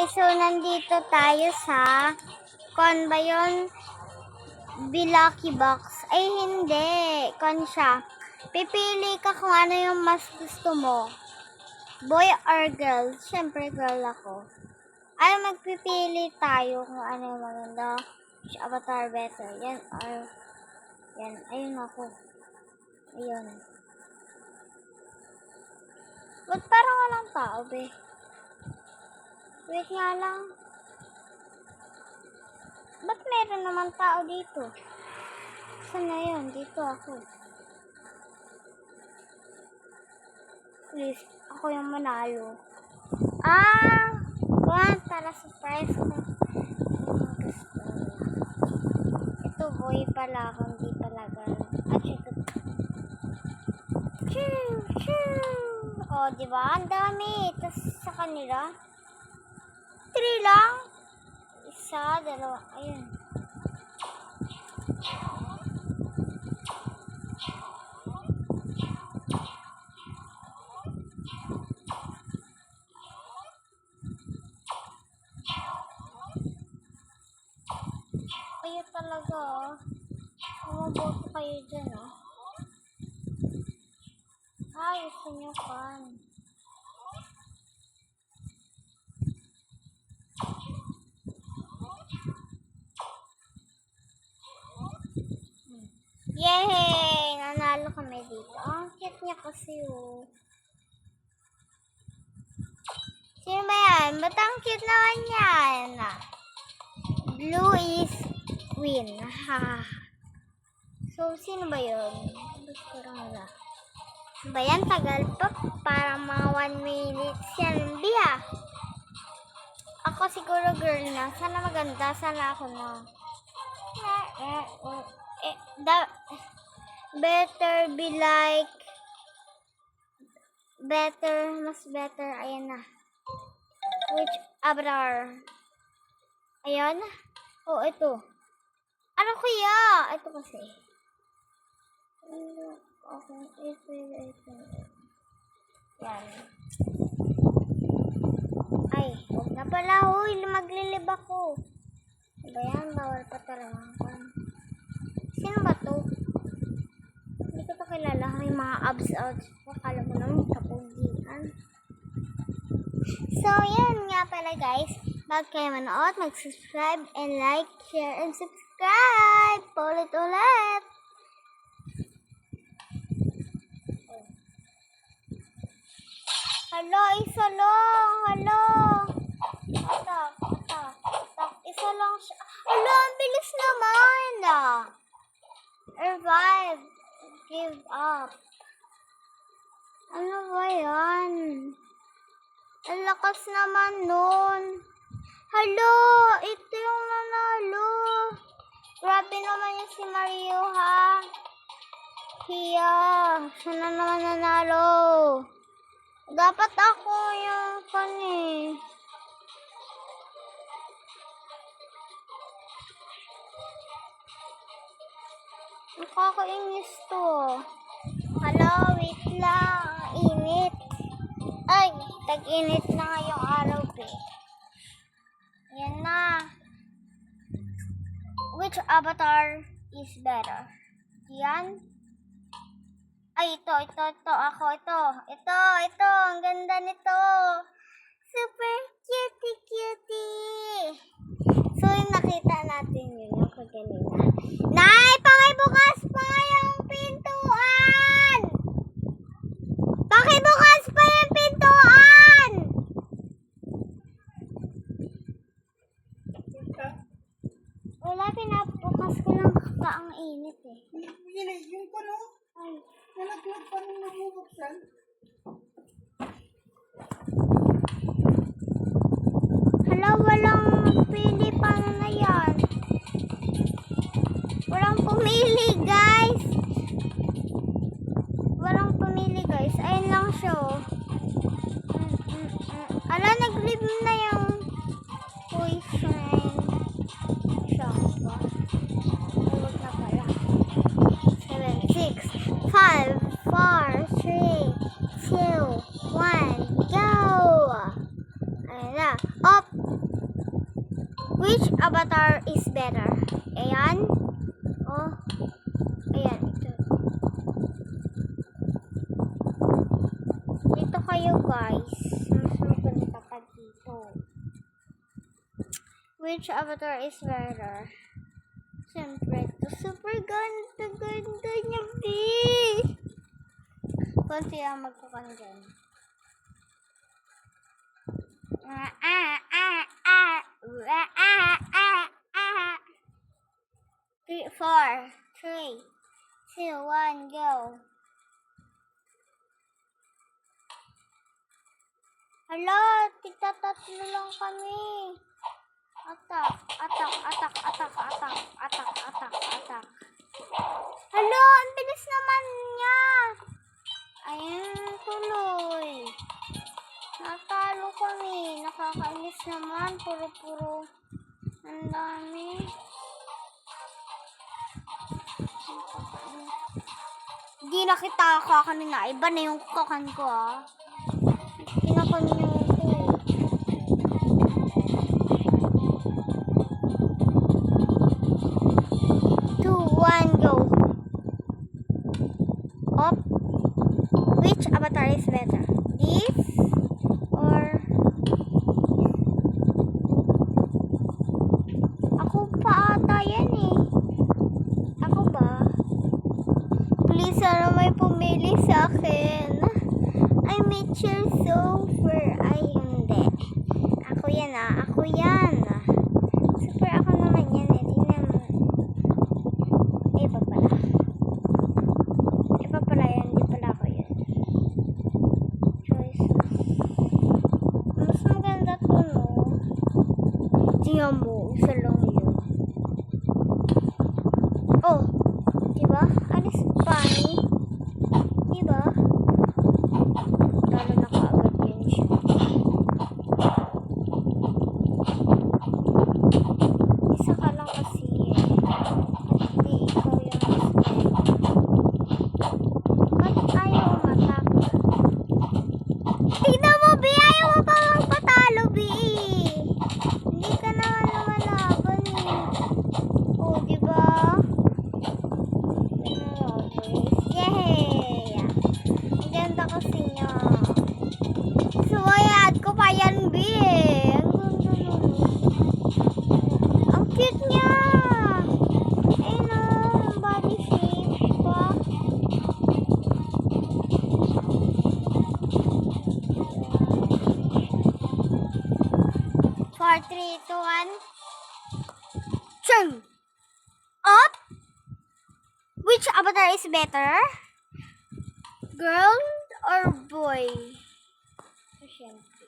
guys, so nandito tayo sa con ba yun? Lucky Box. Ay hindi, con siya. Pipili ka kung ano yung mas gusto mo. Boy or girl? Siyempre girl ako. Ay magpipili tayo kung ano yung maganda. Si Avatar better. Yan or yan. Ayun ako. Ayun. Ba't parang walang tao, be? Wait nga lang. Ba't meron naman tao dito? Saan na yun? Dito ako. Please, ako yung manalo. Tara, surprise ko. Ito, boy pala ako, hindi pala girl. Ito. Oh, diba? Ang dami. Tapos sa kanila, 3 lang. Isa, dalawa. Ayun. Kayo talaga, oh. Bumaboto kayo dyan, oh. Gusto nyo fan. Yay! Nanalo kami dito. Ang cute niya kasi, oh. Sino ba yan? Ba't ang cute naman yan? Blue is queen. So, sino ba yun? Parang wala. Ba yan? Tagal pa. Parang mga 1 minute yan. Biya. Ako siguro girl na. Sana maganda. Sana ako na. Better be like. Better. Mas better. Ayan na. Which avatar? Ayan. Oh, ito. Ano kaya? Ito kasi. Okay, ito. Yan. Ay, huwag na pala. Huy, maglilib ako. Ba yan? Bawal pa talaga. Sino ba to? Hindi ko pa kilala. May mga abs out. Akala mo naman kapugian. So, yan nga pala guys. Bago kayo manood, mag-subscribe and like, share, and subscribe. Paulit-ulit. Hello, isa lang. Hello. Isa lang siya. Hello, ang bilis naman. Revive. Give up. Ano ba yan? Ang lakas naman nun. Hello, ito yung nanalo. Grabe naman yung si Mario, ha? Hiya, sana naman nanalo. Dapat ako yung kani. Nakakainis to. Hello, wait lang. Init. Ay, tag-init na ngayong araw, eh. Yan na. Which avatar is better? Yan. Ay, ito. Ako, ito. Ito. Ang ganda nito. Super cutie. So, yung nakita natin yun. Yung kaganina. Nay, pakibukas pa yung pintuan! Pakibukas pa yung pintuan! Wala, pinabukas ko lang ang init, eh. Yung pano? Ay. Nalaglag pa nung nabubuksan. Hala, walang pili pa na yan. Walang pumili, guys. Ayun lang siya, oh. Hala, nag-leave na yung boyfriend. Siya ba? Huwag na pala. 7, 6, 5, 4, 3, 2, 1, go! Ayan na. Up! Which avatar is better? Ayan. Oh. Ayan. Ito. Dito kayo guys. Mas maganda pa dito. Which avatar is better? Siyempre, ito. Super ganda niya, di. Konti ang magkukan dyan. 4, 3, 2, 1, go. Hala, tigtatatlo lang kami. Atak. Hala, ang bilis naman niya. Ayan, tuloy. Natalo kami. Nakakainis naman. Puro. Ang dami. Hindi nakita ako kanina. Iba na yung kakan ko Kinakon niyo ko. Two, one, go. Up. Which avatar is better? This or ako pa ata yan Ako ba? Please, sana may pumili sa akin. I made sure super. Ay, hindi. Ako yan Ako yan. Super ako naman yan Di naman. Iba pala yan. Di pala ako yan. Choices. Mas maganda to, no? Tingnan mo. Isa lang yun. Oh. Diba? Alis funny. Diba? Talo na kaagad yun siya. Isa ka lang kasi Hindi ikaw yung mas ba't ayaw umatak? Tignan mo, B! Ayaw mo pa magpatalo, B! Hindi ka naman lumalaban Oh, diba? Yay! Ang ganda kasi niya. Sumayad ko pa yan, B. Ang ganda nun. Ang cute niya. Ayun ang body shape pa. 4, 3, 2, 1. Chung! Up! Which avatar is better? Girl or boy? Siyempre.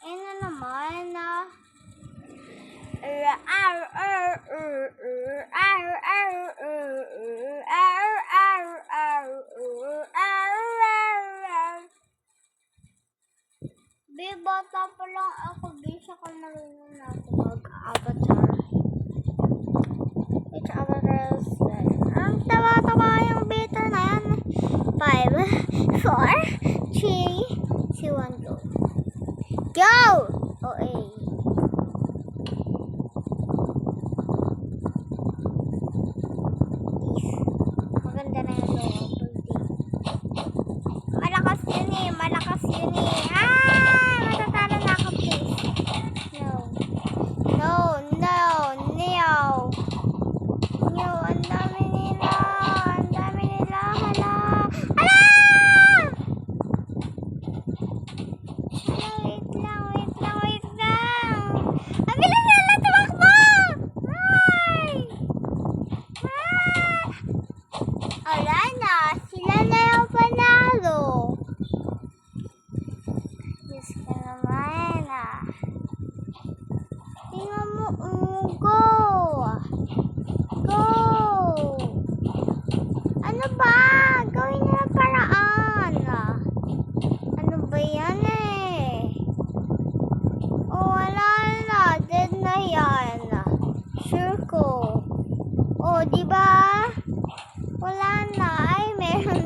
Ayun na naman Be, bata pa lang ako. Be, saka marunong na ako mag-avatar. Which avatar is better? Ang tawa-tawa yung beta na yan. 5, 4, 3, 2, 1, go. Go! OA. Maganda na yung loob. Malakas yun matatalo na ako, please. No, ang dami nila, hala! Wait lang. Ang bilis nila tumakbo! Wala na, sila na yung panalo. Diyos ka naman Tingnan mo, go! Ano ba? Gawin na ng paraan. Ano ba yan wala na. Dead na yan. Sure ko. Diba? Wala na. Ay, meron